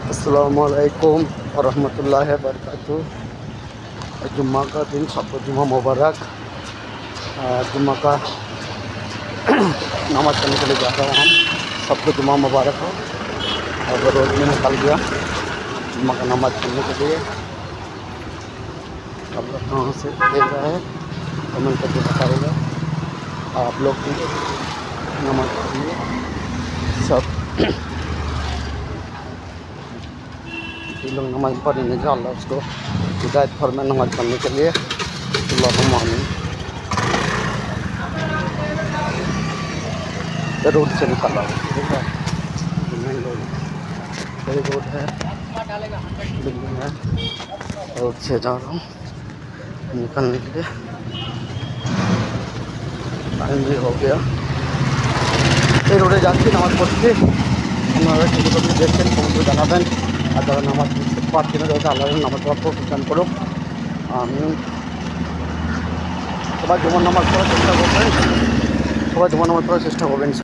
अस्सलामुअलैकुम वरहमतुल्लाहि वबरकातुहू। जुम्मा का दिन, सबको जुम्मा मुबारक। जुम्मा का नमाज पढ़ने के लिए जा रहा हूँ हम। सबको जुम्मा मुबारक हो। और रोज़ में निकल गया जुम्मा का नमाज पढ़ने के लिए। आप लोग कहाँ से देख रहे हैं कमेंट करके बताइएगा। आप लोग भी नमाज पढ़िए सब। ये लोग नमाज पढ़ने जा अल्लाह उसको हिदायत फरमाए नमाज पढ़ने के लिए। अल्लाहुम्मा आमीन। रोड से निकल आओ, मेन रोड है, बिल्डिंग है। रोड से जा रहा हूँ निकलने के लिए। टाइम भी हो गया। এই রোডে যাচ্ছি নামাজ পড়ছি। আপনারা যদি কখনো দেখছেন কমেন্টে জানাবেন। আর যারা নামাজ পড়তে পারছি না, যাতে আল্লাহ নামাজ পড়ার প্রতিষ্ঠান করুক। আমি সবাই জুমার নামাজ পড়ার চেষ্টা করবেন।